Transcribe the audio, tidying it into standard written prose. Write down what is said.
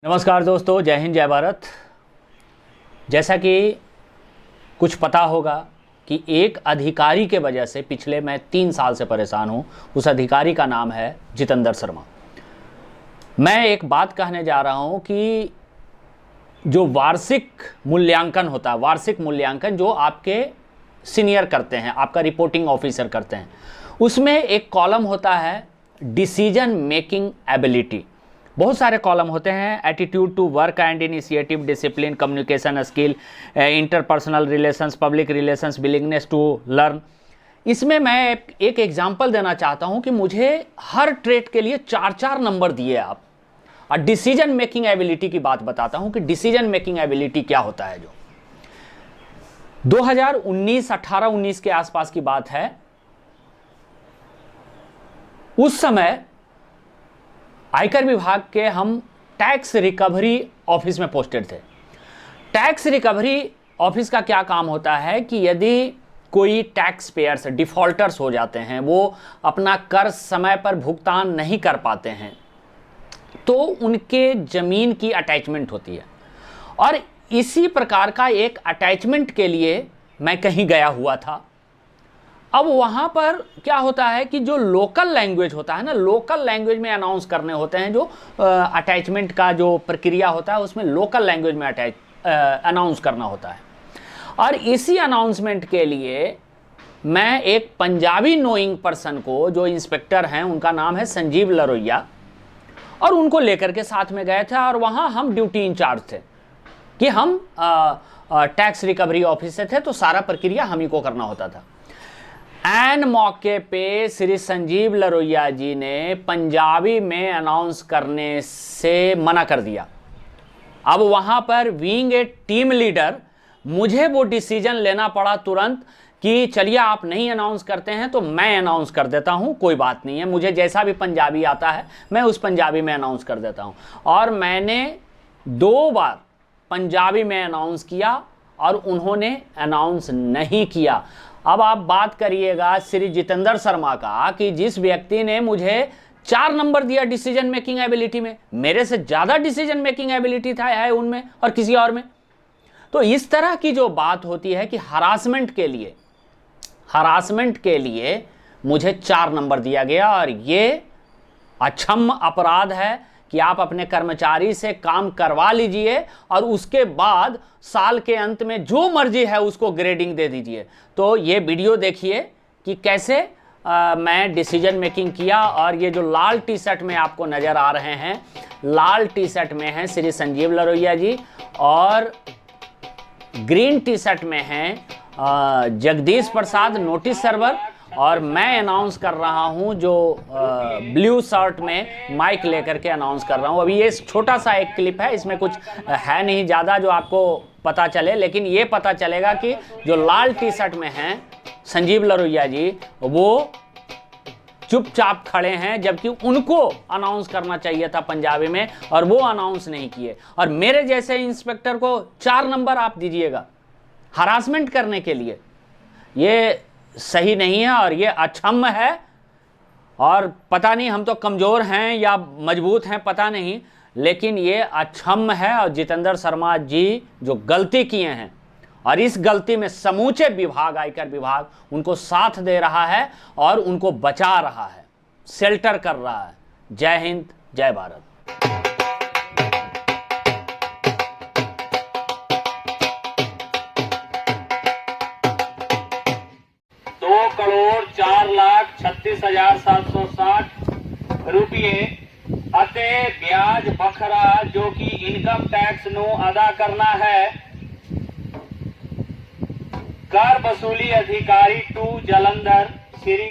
नमस्कार दोस्तों, जय हिंद जय भारत। जैसा कि कुछ पता होगा कि एक अधिकारी के वजह से पिछले मैं 3 साल से परेशान हूं। उस अधिकारी का नाम है जितेंद्र शर्मा। मैं एक बात कहने जा रहा हूं कि जो वार्षिक मूल्यांकन होता है, वार्षिक मूल्यांकन जो आपके सीनियर करते हैं, आपका रिपोर्टिंग ऑफिसर करते हैं, उसमें एक कॉलम होता है डिसीजन मेकिंग एबिलिटी। बहुत सारे कॉलम होते हैं, attitude to work and initiative, discipline, communication skill, interpersonal relations, public relations, willingness to learn. इसमें मैं एक एग्जांपल देना चाहता हूं कि मुझे हर ट्रेट के लिए 4-4 नंबर दिए आप, और डिसीजन मेकिंग एबिलिटी की बात बताता हूं कि डिसीजन मेकिंग एबिलिटी क्या होता है। जो 2019, 18-19 के आसपास की बात है, उस समय आयकर विभाग के हम टैक्स रिकवरी ऑफिस में पोस्टेड थे। टैक्स रिकवरी ऑफिस का क्या काम होता है कि यदि कोई टैक्स पेयर्स डिफॉल्टर्स हो जाते हैं, वो अपना कर समय पर भुगतान नहीं कर पाते हैं, तो उनके ज़मीन की अटैचमेंट होती है। और इसी प्रकार का एक अटैचमेंट के लिए मैं कहीं गया हुआ था। अब वहाँ पर क्या होता है कि जो लोकल लैंग्वेज होता है ना, लोकल लैंग्वेज में अनाउंस करने होते हैं, जो अटैचमेंट का जो प्रक्रिया होता है उसमें लोकल लैंग्वेज में अनाउंस करना होता है। और इसी अनाउंसमेंट के लिए मैं एक पंजाबी नोइंग पर्सन को, जो इंस्पेक्टर हैं, उनका नाम है संजीव लरोया, और उनको लेकर के साथ में गए थे। और वहाँ हम ड्यूटी इंचार्ज थे कि हम टैक्स रिकवरी ऑफिस से थे, तो सारा प्रक्रिया हम ही को करना होता था। एन मौके पे श्री संजीव लरोया जी ने पंजाबी में अनाउंस करने से मना कर दिया। अब वहाँ पर बीइंग ए टीम लीडर मुझे वो डिसीजन लेना पड़ा तुरंत कि चलिए आप नहीं अनाउंस करते हैं तो मैं अनाउंस कर देता हूँ, कोई बात नहीं है, मुझे जैसा भी पंजाबी आता है मैं उस पंजाबी में अनाउंस कर देता हूँ। और मैंने 2 बार पंजाबी में अनाउंस किया और उन्होंने अनाउंस नहीं किया। अब आप बात करिएगा श्री जितेंद्र शर्मा का कि जिस व्यक्ति ने मुझे 4 नंबर दिया डिसीजन मेकिंग एबिलिटी में, मेरे से ज़्यादा डिसीजन मेकिंग एबिलिटी है उनमें और किसी और में। तो इस तरह की जो बात होती है कि हरासमेंट के लिए मुझे 4 नंबर दिया गया, और ये अक्षम्य अपराध है कि आप अपने कर्मचारी से काम करवा लीजिए और उसके बाद साल के अंत में जो मर्जी है उसको ग्रेडिंग दे दीजिए। तो ये वीडियो देखिए कि कैसे मैं डिसीजन मेकिंग किया। और ये जो लाल टी शर्ट में आपको नज़र आ रहे हैं, लाल टी शर्ट में हैं श्री संजीव लरोया जी, और ग्रीन टी शर्ट में हैं जगदीश प्रसाद नोटिस सर्वर, और मैं अनाउंस कर रहा हूं जो ब्लू शर्ट में माइक लेकर के अनाउंस कर रहा हूं। अभी ये छोटा सा एक क्लिप है, इसमें कुछ है नहीं ज़्यादा जो आपको पता चले, लेकिन ये पता चलेगा कि जो लाल टी शर्ट में हैं संजीव लरोया जी, वो चुपचाप खड़े हैं, जबकि उनको अनाउंस करना चाहिए था पंजाबी में, और वो अनाउंस नहीं किए। और मेरे जैसे इंस्पेक्टर को 4 नंबर आप दीजिएगा हरासमेंट करने के लिए, ये सही नहीं है और ये अक्षम्य है। और पता नहीं हम तो कमज़ोर हैं या मजबूत हैं, पता नहीं, लेकिन ये अक्षम्य है। और जितेंद्र शर्मा जी जो गलती किए हैं, और इस गलती में समूचे विभाग, आयकर विभाग उनको साथ दे रहा है और उनको बचा रहा है, शेल्टर कर रहा है। जय हिंद जय भारत। 2,04,36,760 रुपये ਅਤੇ ब्याज बखरा जो कि इनकम टैक्स ਨੂੰ अदा करना है। कर वसूली अधिकारी 2 जलंधर श्री